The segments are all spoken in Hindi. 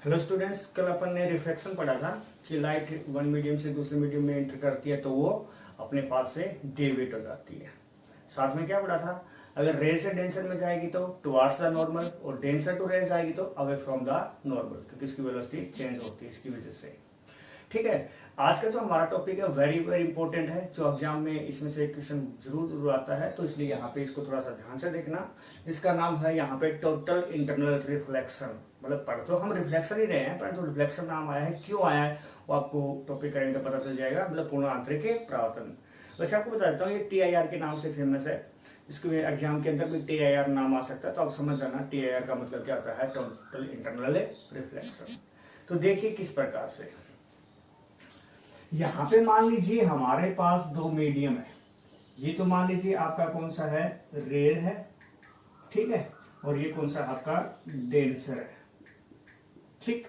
हेलो स्टूडेंट्स, कल अपन ने रिफ्लेक्शन पढ़ा था कि लाइट वन मीडियम से दूसरे मीडियम में एंटर करती है तो वो अपने पाथ से डेविएट हो जाती है। साथ में क्या पढ़ा था, अगर रेयर से डेंसर में जाएगी तो टुवार्ड्स द नॉर्मल और डेंसर टू रेयर जाएगी तो अवे फ्रॉम द नॉर्मल, क्योंकि इसकी वेलोसिटी चेंज होती है इसकी वजह से। ठीक है, आज का जो हमारा टॉपिक है वेरी वेरी इंपॉर्टेंट है, जो एग्जाम में इसमें से क्वेश्चन जरूर आता है, तो इसलिए यहाँ पे इसको थोड़ा सा ध्यान से देखना। जिसका नाम है यहाँ पे टोटल इंटरनल रिफ्लेक्शन। मतलब पढ़ तो हम रिफ्लेक्शन ही रहे हैं, परंतु रिफ्लेक्शन नाम आया है, क्यों आया है वो आपको टॉपिक करेंगे तो पता चल जाएगा। मतलब पूर्ण आंतरिक परावर्तन। वैसे आपको बता देता हूँ, ये TIR के नाम से फेमस है। इसको एग्जाम के अंदर भी TIR नाम आ सकता है, तो आप समझ जाना TIR का मतलब क्या होता है, टोटल इंटरनल रिफ्लेक्शन। तो देखिए किस प्रकार से, यहां पे मान लीजिए हमारे पास दो मीडियम है। ये तो मान लीजिए आपका कौन सा है, रेयर है, ठीक है, और ये कौन सा आपका डेंसर है। ठीक,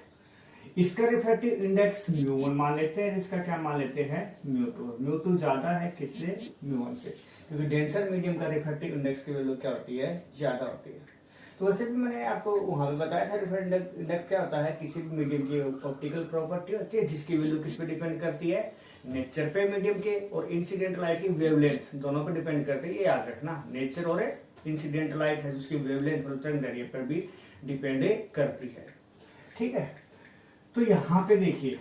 इसका रिफ्रैक्टिव इंडेक्स म्यू1 मान लेते हैं, इसका क्या मान लेते हैं, म्यू2। म्यू2 ज्यादा है किससे, म्यू1 से, क्योंकि डेंसर मीडियम का रिफ्रैक्टिव इंडेक्स की वैल्यू क्या होती है, ज्यादा होती है। तो वैसे भी मैंने आपको वहां पे बताया था, रिफ्रैक्टिव इंडेक्स क्या होता है, किसी भी मीडियम की ऑप्टिकल प्रॉपर्टी होती है जिसकी वैल्यू किस पे डिपेंड करती है, नेचर पे मीडियम के, और इंसिडेंट लाइट की वेवलेंथ दोनों पे डिपेंड करती है। ये याद रखना, नेचर और इंसिडेंट लाइट है जिसकी वेवलेंथ और तरंगदैर्घ्य पर भी डिपेंड करती है। ठीक है, तो यहाँ पे देखिए,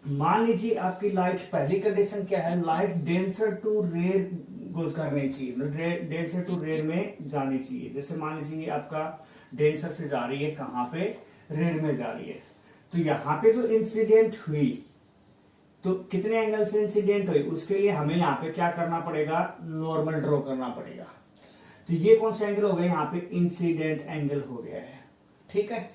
मान लीजिए आपकी लाइट, पहली कंडीशन क्या है, light denser to rare goes करनी चाहिए, मतलब डेंसर टू रेयर में जानी चाहिए। जैसे मान लीजिए आपका डेंसर से जा रही है, कहां पे, रेयर में जा रही है। तो यहां पे जो इंसिडेंट हुई, तो कितने एंगल से इंसिडेंट हुई, उसके लिए हमें यहाँ पे क्या करना पड़ेगा, नॉर्मल ड्रॉ करना पड़ेगा। तो ये कौन सा एंगल हो गया, यहाँ पे इंसिडेंट एंगल हो गया है। ठीक है,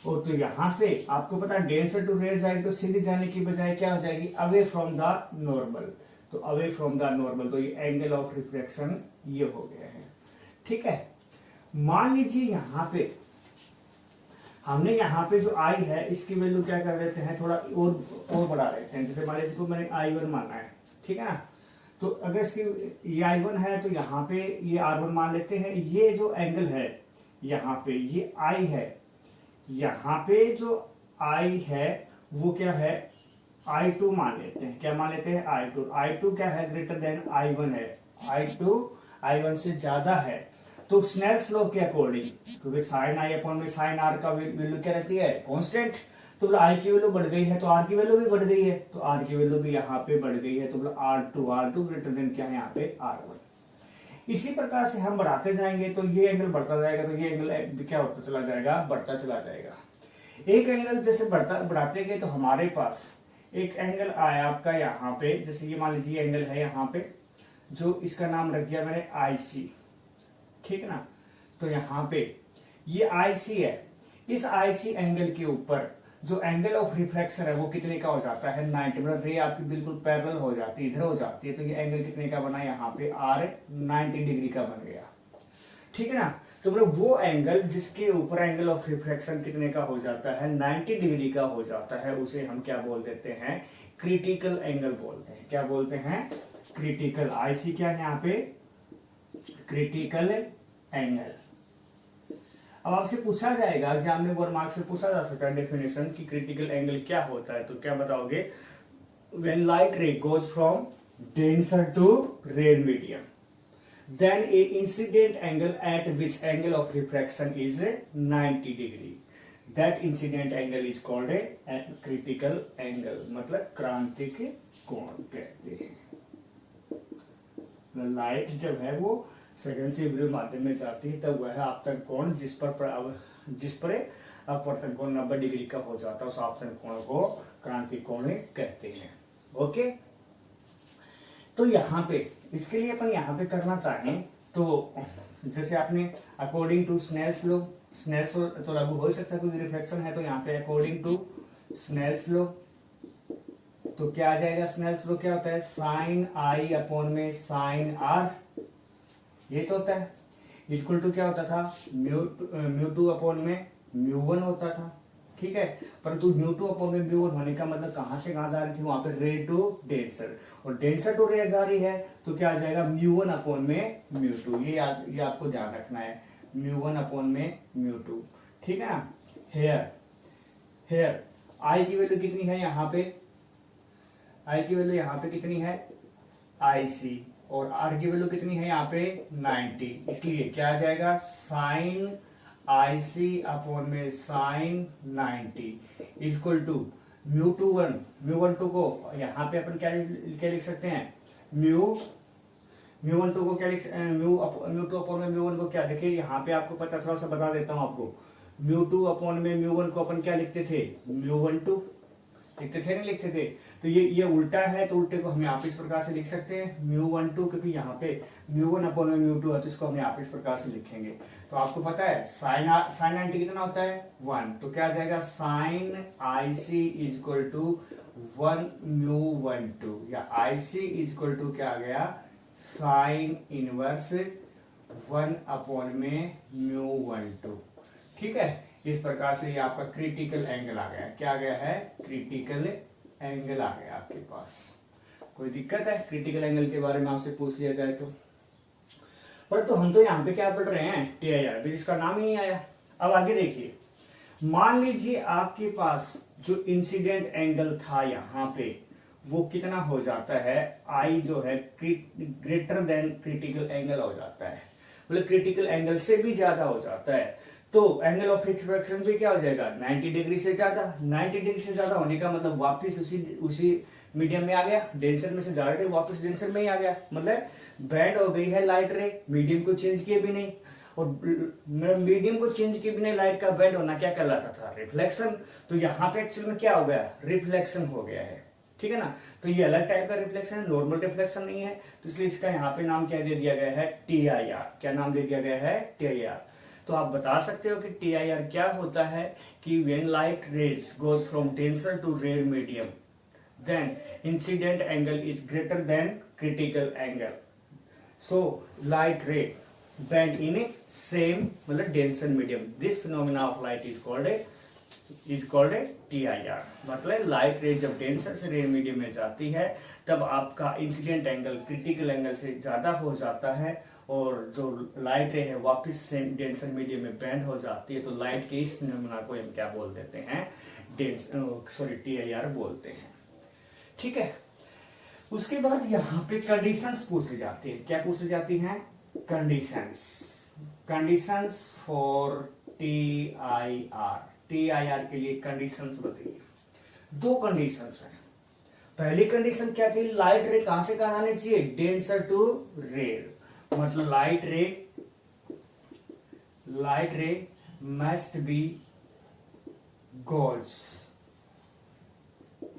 और तो यहां से आपको पता है डेंसर टू रेयर जाएगी तो सीधी जाने की बजाय क्या हो जाएगी, अवे फ्रॉम द नॉर्मल। तो अवे फ्रॉम द नॉर्मल, तो ये एंगल ऑफ रिफ्लेक्शन ये हो गया है। ठीक है, मान लीजिए यहां पे हमने यहाँ पे जो आई है इसकी वैल्यू क्या कर देते हैं, थोड़ा और बढ़ा देते हैं। जैसे मान लीजिए को मैंने I1 माना है, ठीक है ना, तो अगर इसकी ये I1 है तो यहाँ पे ये R1 मान लेते हैं। ये जो एंगल है यहाँ पे ये I है, यहाँ पे जो I है वो क्या है, I2 मान लेते हैं। क्या मान लेते हैं, I2 क्या है, ग्रेटर देन I1 है। I2 I1 से ज्यादा है, तो स्नेल्स लॉ के अकॉर्डिंग, क्योंकि साइन I अपॉन में साइन R का वैल्यू क्या रहती है, कांस्टेंट। तो बोला I की वैल्यू बढ़ गई है तो R की वैल्यू भी बढ़ गई है, तो R की वैल्यू भी यहाँ पे बढ़ गई है। तो बोला R2 ग्रेटर देन क्या है, यहाँ पे R1। इसी प्रकार से हम बढ़ाते जाएंगे तो ये एंगल बढ़ता जाएगा, तो ये एंगल क्या होता चला जाएगा, बढ़ता चला जाएगा। एक एंगल जैसे बढ़ाते गए तो हमारे पास एक एंगल आया आपका यहाँ पे, जैसे ये मान लीजिए एंगल है यहाँ पे, जो इसका नाम रख दिया मैंने IC, ठीक है ना। तो यहाँ पे ये IC है, इस IC एंगल के ऊपर जो एंगल ऑफ रिफ्लेक्शन है वो कितने का हो जाता है, 90। मतलब रे आपकी बिल्कुल पैरेलल हो जाती है, इधर हो जाती है, तो ये एंगल कितने का बना, यहाँ पे R 90 डिग्री का बन गया। ठीक है ना, तो मतलब वो एंगल जिसके ऊपर एंगल ऑफ रिफ्लेक्शन कितने का हो जाता है, 90 डिग्री का हो जाता है, उसे हम क्या बोल देते हैं, क्रिटिकल एंगल बोलते हैं। क्या बोलते हैं, क्रिटिकल। IC क्या है यहाँ पे, क्रिटिकल एंगल। अब आपसे पूछा जाएगा एग्जाम में, 1 मार्क्स से पूछा जा सकता है डेफिनेशन कि क्रिटिकल एंगल क्या होता है, तो क्या बताओगे, when light ray goes from denser to rare medium, then a incident angle at which angle of refraction is 90 degree, that incident angle is called a critical angle। मतलब क्रांतिक कोण कहते हैं। लाइट जब है वो सेकंड से विपरीत माध्यम में जाती है तब वह आपतन कोण जिस पर अपवर्तन कोण 90 डिग्री का हो जाता है, उस आपतन कोण को क्रांतिक कोण कहते हैं। ओके, तो यहाँ पे इसके लिए अपन यहाँ पे करना चाहें तो जैसे आपने according to Snell's law, Snell's law तो लागू हो सकता है, कोई रिफ्लेक्शन है तो यहाँ पे अकॉर्डिंग टू स्नेल्स लॉ, तो क्या आ जाएगा, स्नेल्स लॉ क्या होता है, साइन I अपॉन में साइन R, ये तो होता है, इक्वल टू क्या होता था, म्यू2 अपॉन में म्यू1 होता था। ठीक है, परंतु म्यू2 अपॉन में म्यू1 होने का मतलब कहां से कहां जा रही थी, वहां पे रे टू डेंसर, और डेंसर टू रेयर जा रही है तो क्या आ जाएगा, म्यू1 अपॉन में म्यू2। ये आपको ध्यान रखना है, म्यू1 अपॉन में म्यू2। ठीक है ना, हेयर हेयर आई की वैल्यू कितनी है यहाँ पे, आई की वैल्यू यहाँ पे कितनी है IC, और आर की वैल्यू कितनी है यहाँ पे 90, इसलिए क्या आ जाएगा साइन IC अपॉन में साइन 90 इक्वल टू म्यू12 को यहाँ पे अपन क्या लिख सकते हैं, म्यू12 को क्या लिख म्यू2 अपॉन में म्यू1 को क्या, देखिए यहाँ पे आपको पता, थोड़ा सा बता देता हूँ आपको, म्यू2 अपॉन में म्यू1 को अपन क्या लिखते थे, म्यू12 लिखते थे, नहीं लिखते थे, तो ये उल्टा है, तो उल्टे को हम यहाँ पे इस प्रकार से लिख सकते हैं म्यू12, क्योंकि यहाँ पे म्यू1 अपॉन में म्यू2 है, तो इसको हम यहाँ पे इस प्रकार से लिखेंगे। तो आपको पता है साइन 90 कितना होता है 1, तो क्या आ जाएगा साइन IC इक्वल टू 1 म्यू12, या IC इक्वल टू क्या आ गया साइन इनवर्स 1 अपॉन में म्यू12। ठीक है, इस प्रकार से ये आपका क्रिटिकल एंगल आ गया। क्या आ गया है, क्रिटिकल एंगल आ गया आपके पास। कोई दिक्कत है क्रिटिकल एंगल के बारे में आपसे पूछ लिया जाए तो? पर तो हम तो यहाँ पे क्या पढ़ रहे हैं TIR, फिर इसका नाम ही नहीं आया। अब आगे देखिए, मान लीजिए आपके पास जो इंसिडेंट एंगल था यहाँ पे वो कितना हो जाता है, आई जो है ग्रेटर देन क्रिटिकल एंगल हो जाता है, मतलब क्रिटिकल एंगल से भी ज्यादा हो जाता है, तो एंगल ऑफ रिफ्रैक्शन भी क्या हो जाएगा 90 डिग्री से ज्यादा। 90 डिग्री से ज्यादा होने का मतलब वापस उसी मीडियम में आ गया, डेंसर में से जा रहे थे वापस डेंसर में ही आ गया, मतलब बैंड हो गई है लाइट रे, मीडियम को चेंज किए भी नहीं, और मीडियम को चेंज किए बिना लाइट का बैंड होना क्या कहलाता था, रिफ्लेक्शन। तो यहाँ पे एक्चुअल में क्या हो गया, रिफ्लेक्शन हो गया है। ठीक है ना, तो ये अलग टाइप का रिफ्लेक्शन है, नॉर्मल रिफ्लेक्शन नहीं है, तो इसलिए इसका यहाँ पे नाम क्या दे दिया गया है, TIR। क्या नाम दे दिया गया है, TIR। तो आप बता सकते हो कि TIR क्या होता है कि when light rays goes from denser to rare medium then incident angle is greater than critical angle, so light ray bend in a same मतलब denser medium, this phenomena of light is called a TIR। मतलब लाइट रे जब डेंसर से रेयर मीडियम में जाती है तब आपका इंसिडेंट एंगल क्रिटिकल एंगल से ज्यादा हो जाता है, और जो लाइट रे है वापस से डेंसर मीडियम में बेंड हो जाती है, तो लाइट के इस फिनोमेना को हम क्या बोल देते हैं, TIR बोलते हैं। ठीक है, उसके बाद यहाँ पे कंडीशंस पूछी जाती है। क्या पूछी जाती हैं, कंडीशंस फॉर TIR के लिए कंडीशंस बताइए। दो कंडीशंस हैं। पहली कंडीशन क्या थी, लाइट रे कहां से कहां आनी चाहिए, डेंसर टू रेयर, मतलब light ray must be goes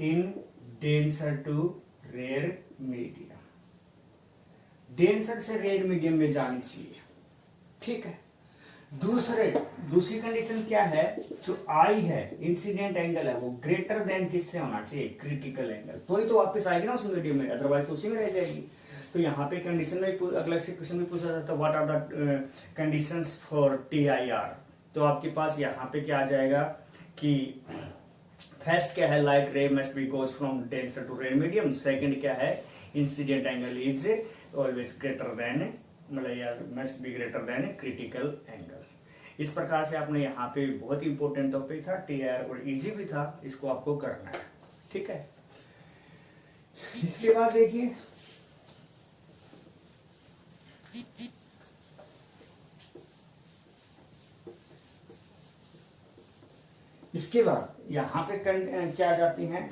in denser to rare medium, denser से रेयर मीडियम में जानी चाहिए। ठीक है, दूसरी कंडीशन क्या है, जो आई है इंसिडेंट एंगल है वो ग्रेटर देन किससे होना चाहिए, क्रिटिकल एंगल, तो ही तो वापस आएगी ना उस मीडियम में, अदरवाइज तो उसी में रह जाएगी। तो यहाँ पे कंडीशन में अलग से क्वेश्चन भी पूछा जाता है, what are the conditions for TIR। तो आपके पास यहाँ पे क्या आ जाएगा कि फर्स्ट क्या है, light ray must be goes from denser to rare medium, second क्या है, incident angle is always greater than, मतलब यार must be greater than critical angle. इस प्रकार से आपने यहाँ पे बहुत ही इंपॉर्टेंट टॉपिक था TIR, और इजी भी था, इसको आपको करना है। ठीक है, इसके बाद देखिए इसके बाद यहाँ पे क्या आ जाती हैं,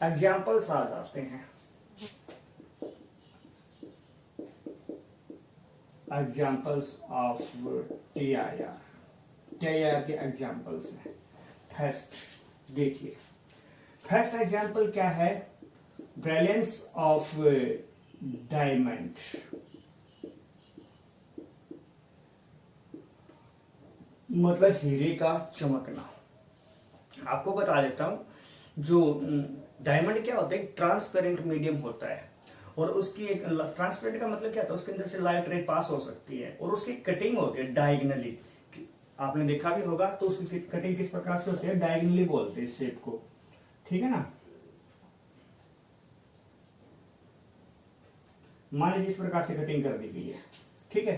एग्जाम्पल्स आ जाते हैं। एग्जाम्पल्स ऑफ TIR के एग्जाम्पल्स हैं। फर्स्ट देखिए, फर्स्ट एग्जाम्पल क्या है, ब्रिलियंस ऑफ डायमंड। मतलब हीरे का चमकना। आपको बता देता हूं, जो डायमंड क्या होता है, एक ट्रांसपेरेंट मीडियम होता है, और उसकी एक ट्रांसपेरेंट का मतलब क्या होता है, उसके अंदर से लाइट रे पास हो सकती है, और उसकी कटिंग होती है डायगनली, आपने देखा भी होगा। तो उसकी कटिंग किस प्रकार से होती है, डायगनली बोलते हैं इस शेप को। ठीक है ना, मान लीजिए इस प्रकार से कटिंग कर दी गई है। ठीक है,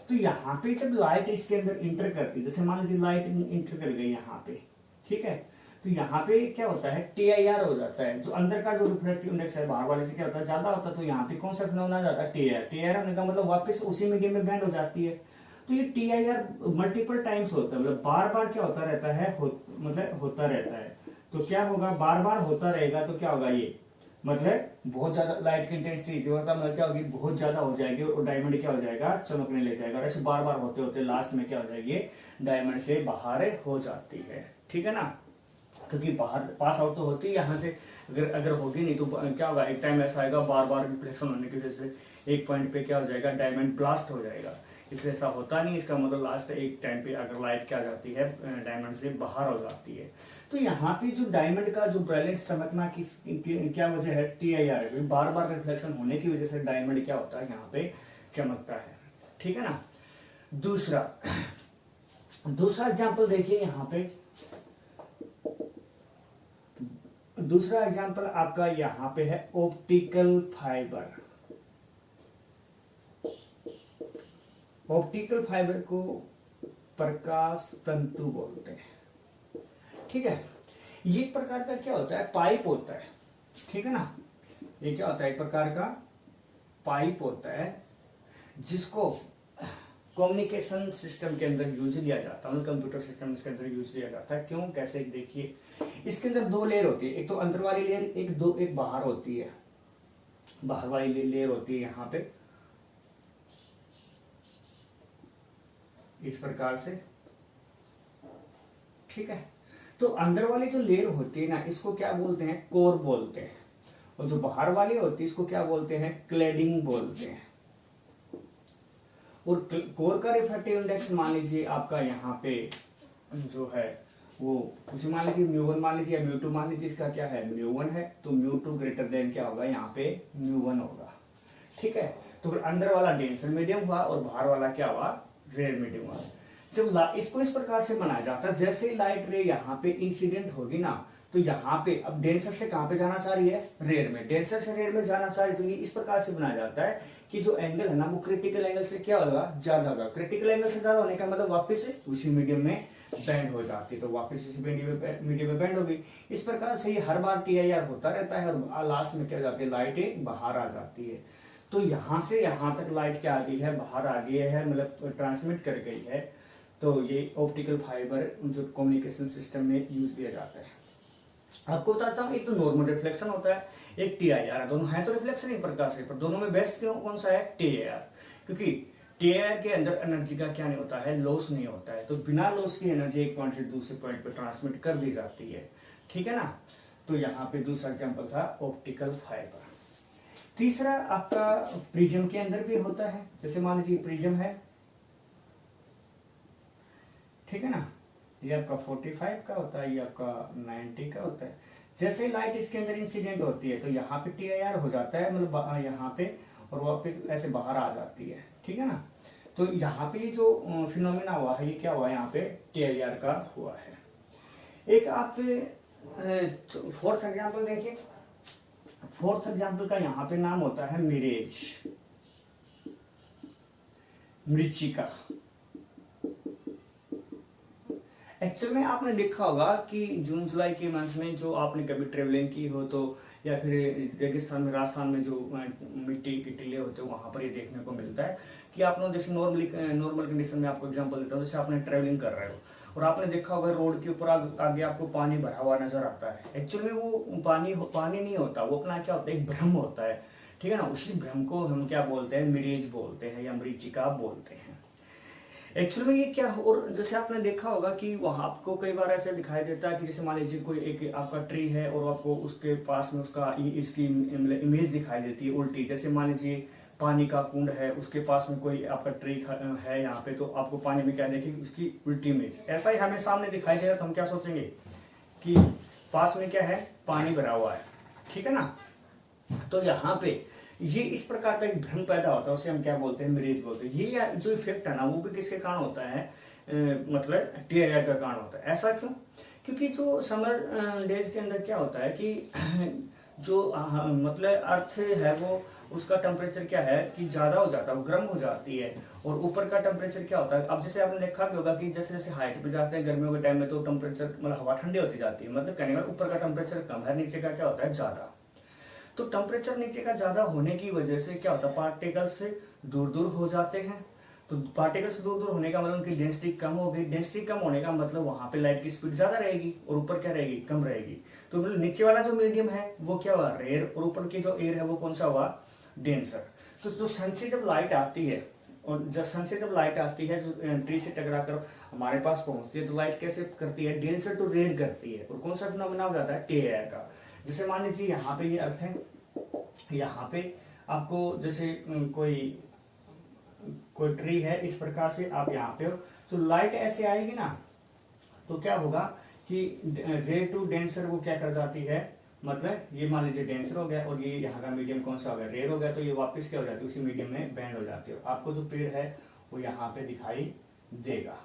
तो यहाँ पे जब लाइट इसके अंदर इंटर करती है, जैसे मान लीजिए लाइट इंटर कर गई यहाँ पे, ठीक है, तो यहाँ पे क्या होता है, TIR हो जाता है। जो अंदर का जो रिफ्रैक्टिव इंडेक्स है बाहर वाले से क्या होता है, ज्यादा होता है, तो यहाँ पे कौन सा फिनोमेना जाता है, TIR होने का मतलब वापस उसी मीडियम में बेंड हो जाती है। तो ये TIR मल्टीपल टाइम्स होता है, मतलब बार बार क्या होता रहता है, मतलब होता रहता है। तो क्या होगा, बार बार होता रहेगा तो क्या होगा, ये मतलब बहुत ज्यादा लाइट की इंटेंसिटी मतलब क्या होगी, बहुत ज्यादा हो जाएगी और डायमंड क्या हो जाएगा, चमकने ले जाएगा। और ऐसे बार बार होते होते लास्ट में क्या हो जाएगी, डायमंड से बाहर हो जाती है। ठीक है ना, क्योंकि बाहर पास आउट तो होती है यहाँ से, अगर होगी नहीं तो क्या होगा, एक टाइम ऐसा आएगा बार बार रिफ्लेक्शन होने की वजह से एक पॉइंट पे क्या हो जाएगा, डायमंड ब्लास्ट हो जाएगा। इसलिए ऐसा होता नहीं, इसका मतलब लास्ट एक टाइम पे अगर लाइट क्या जाती है, डायमंड से बाहर हो जाती है। तो यहाँ पे जो डायमंड का जो ब्राइटनेस चमकना की क्या वजह है, TIR है, बार बार रिफ्लेक्शन होने की वजह से डायमंड क्या होता है, यहाँ पे चमकता है। ठीक है ना। दूसरा एग्जाम्पल देखिए यहाँ पे, दूसरा एग्जाम्पल आपका यहाँ पे है ऑप्टिकल फाइबर। ऑप्टिकल फाइबर को प्रकाश तंतु बोलते हैं। ठीक है, ये एक प्रकार का क्या होता है, पाइप होता है। ठीक है ना, ये क्या होता है, एक प्रकार का पाइप होता है जिसको कम्युनिकेशन सिस्टम के अंदर यूज लिया जाता है, कंप्यूटर सिस्टम के अंदर यूज लिया जाता है। क्यों, कैसे, देखिए इसके अंदर दो लेयर होती है, एक तो अंदर वाली लेयर, एक बाहर होती है। बाहर वाली लेयर होती है यहाँ पे इस प्रकार से। ठीक है, तो अंदर वाली जो लेयर होती है ना, इसको क्या बोलते हैं, कोर बोलते हैं। और जो बाहर वाली होती है इसको क्या बोलते हैं, क्लैडिंग बोलते हैं। और कोर का रिफ्रैक्टिव इंडेक्स मान लीजिए आपका यहाँ पे जो है वो उसे मान लीजिए μ1 मान लीजिए, या μ2 मान लीजिए, इसका क्या है, μ1 है, तो μ2 ग्रेटर देन क्या होगा, यहाँ पे μ1 होगा। ठीक है, तो फिर अंदर वाला डेंसर मीडियम हुआ और बाहर वाला क्या हुआ, रेयर मीडियम हुआ। जब इसको इस प्रकार से बनाया जाता है, जैसे ही लाइट रे यहाँ पे इंसिडेंट होगी ना, तो यहाँ पे अब डेंसर से कहां पे जाना चाह रही है, रेयर में, डेंसर से रेयर में जाना चाह रही, तो ये इस प्रकार से बनाया जाता है कि जो एंगल है ना वो क्रिटिकल एंगल से क्या होगा, ज्यादा होगा। क्रिटिकल एंगल से ज्यादा होने का मतलब वापस से उसी मीडियम में बैंड हो जाती है, तो वापस इसी मीडियम में बैंड होगी। इस प्रकार से ये हर बार TIR होता रहता है और लास्ट में क्या हो जाती है, लाइट बाहर आ जाती है। तो यहां से यहां तक लाइट क्या आ गई है, बाहर आ गई है, मतलब ट्रांसमिट कर गई है। तो ये ऑप्टिकल फाइबर जो कम्युनिकेशन सिस्टम में यूज किया जाता है। आपको बताता हूँ, एक तो नॉर्मल रिफ्लेक्शन होता है, एक TIR, दोनों है तो रिफ्लेक्शन एक प्रकार से, पर दोनों में बेस्ट कौन सा है, TIR। क्योंकि TIR के अंदर एनर्जी का क्या नहीं होता है, लॉस नहीं होता है, तो बिना लॉस की एनर्जी एक पॉइंट से दूसरे पॉइंट पे ट्रांसमिट कर दी जाती है। ठीक है ना, तो यहाँ पे दूसरा एग्जाम्पल था ऑप्टिकल फाइबर। तीसरा आपका प्रिज्म के अंदर भी होता है, जैसे मान लीजिए प्रिज्म है, ठीक है ना, ये आपका 45 का होता है, ये आपका 90 का होता है। जैसे लाइट इसके अंदर इंसिडेंट होती है तो यहाँ पे TIR हो जाता है, मतलब यहाँ पे, और वापस ऐसे बाहर आ जाती है। ठीक है ना, तो यहाँ पे जो फिनोमेना हुआ है, ये क्या हुआ है, यहाँ पे TIR का हुआ है। एक आप फोर्थ एग्जाम्पल देखिए, फोर्थ एग्जाम्पल का यहाँ पे नाम होता है मिरेज, मृच्छिका। एक्चुअल में आपने देखा होगा कि जून जुलाई के मंथ में जो आपने कभी ट्रेवलिंग की हो तो, या फिर रेगिस्तान में, राजस्थान में जो मिट्टी के टीले होते हैं वहां पर ये देखने को मिलता है कि आप लोग जैसे नॉर्मल कंडीशन में आपको एग्जांपल देता हूँ, जैसे आपने ट्रेवलिंग कर रहे हो और आपने देखा होगा रोड के ऊपर आगे आपको पानी भरा हुआ नजर आता है। एक्चुअल में वो पानी नहीं होता, वो अपना क्या होता है, एक भ्रम होता है। ठीक है ना, उसी भ्रम को हम क्या बोलते हैं, मिरेज बोलते हैं या मरीचिका बोलते हैं। एक्चुअली में ये क्या, और जैसे आपने देखा होगा कि वहां आपको कई बार ऐसे दिखाई देता है कि जैसे मान लीजिए कोई एक आपका ट्री है और आपको उसके पास में उसका इसकी इमेज दिखाई देती है उल्टी। जैसे मान लीजिए पानी का कुंड है, उसके पास में कोई आपका ट्री है यहाँ पे, तो आपको पानी में क्या देखेगी, उसकी उल्टी इमेज। ऐसा ही हमें सामने दिखाई देगा तो हम क्या सोचेंगे कि पास में क्या है, पानी भरा हुआ है। ठीक है ना, तो यहाँ पे ये इस प्रकार का एक भ्रम पैदा होता है, उसे हम क्या बोलते हैं, मिरेज बोलते हैं। ये जो इफेक्ट है ना, वो भी किसके कारण होता है, मतलब TIR का कारण होता है। ऐसा क्यों, क्योंकि जो समर डेज के अंदर क्या होता है कि जो मतलब अर्थ है वो उसका टेम्परेचर क्या है कि ज्यादा हो जाता है, वो गर्म हो जाती है, और ऊपर का टेम्परेचर क्या होता है। अब जैसे आपने देखा भी होगा कि जैसे जैसे हाइट पे जाते हैं गर्मियों के टाइम में, तो टेम्परेचर मतलब हवा ठंडी होती जाती है, मतलब कहने का ऊपर का टेम्परेचर कम है, नीचे का क्या होता है ज्यादा। तो टेम्परेचर नीचे का ज्यादा होने की वजह से क्या होता है, पार्टिकल्स से दूर दूर हो जाते हैं। तो पार्टिकल्स दूर दूर होने का मतलब उनकी डेंसिटी कम हो गई, डेंसिटी कम होने का मतलब वहां पे लाइट की स्पीड ज्यादा रहेगी और ऊपर क्या रहेगी, कम रहेगी। तो मतलब नीचे वाला जो मीडियम है वो क्या हुआ, रेयर, और ऊपर की जो एयर है वो कौन सा हुआ, डेंसर। तो जो सन से जब लाइट आती है, और जब सन से जब लाइट आती है जो ट्री से टकरा कर हमारे पास पहुंचती है, तो लाइट कैसे करती है, डेंसर टू रेयर करती है, और कौन सा फिनोमेना हो जाता है, टे एयर का। जैसे मान लीजिए यहाँ पे ये अर्थ है, यहाँ पे आपको जैसे कोई ट्री है, इस प्रकार से आप यहाँ पे हो, तो लाइट ऐसे आएगी ना, तो क्या होगा कि रे टू डेंसर वो क्या कर जाती है, मतलब ये मान लीजिए डेंसर हो गया और ये यहाँ का मीडियम कौन सा हो गया, रेयर हो गया, तो ये वापस क्या हो जाती है, उसी मीडियम में बैंड हो जाती है। आपको जो पेड़ है वो यहाँ पे दिखाई देगा,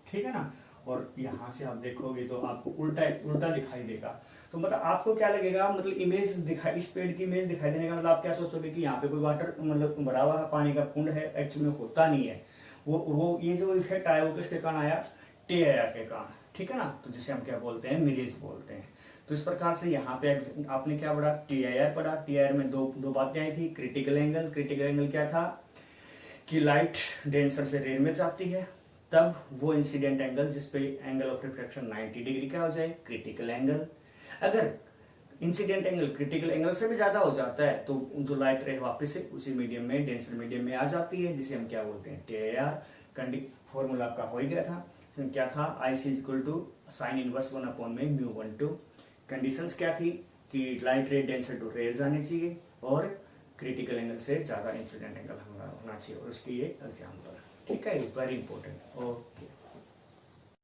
ठीक है ना। और यहाँ से आप देखोगे तो आपको उल्टा उल्टा दिखाई देगा। तो मतलब आपको क्या लगेगा, मतलब इमेज दिखाई, इस पेड़ की इमेज दिखाई देने का मतलब आप क्या सोचोगे कि यहाँ पे कोई वाटर मतलब भरा हुआ पानी का कुंड है, एक्चुअली होता नहीं है। वो ये जो इफेक्ट आया वो किसके कारण आया, टे एयर के कारण, ठीक है ना। तो जिसे हम क्या बोलते हैं, मिरेज बोलते हैं। तो इस प्रकार से यहाँ पे आपने क्या पढ़ा, टी आई आर पढ़ा। टी आई आर में दो बातें आई थी, क्रिटिकल एंगल। क्रिटिकल एंगल क्या था कि लाइट डेंसर से रेयर में जाती है, तब वो इंसिडेंट एंगल जिसपे एंगल ऑफ रिफ्रैक्शन 90 डिग्री का हो जाए, क्रिटिकल एंगल। अगर इंसिडेंट एंगल क्रिटिकल एंगल से भी ज्यादा हो जाता है तो जो लाइट रे वापस से उसी मीडियम में, डेंसर मीडियम में आ जाती है, जिसे हम क्या बोलते हैं, टेआर। फॉर्मूला आपका हो ही गया था, इसमें क्या था, आई सी इक्वल टू साइन इनवर्स 1 में μ12। कंडीशंस क्या थी कि लाइट रे डेंसर टू रेयर जानी चाहिए और क्रिटिकल एंगल से ज्यादा इंसिडेंट एंगल होना चाहिए, और उसकी ये एग्जाम्पल, ठीक है, वेरी इंपॉर्टेंट। ओके।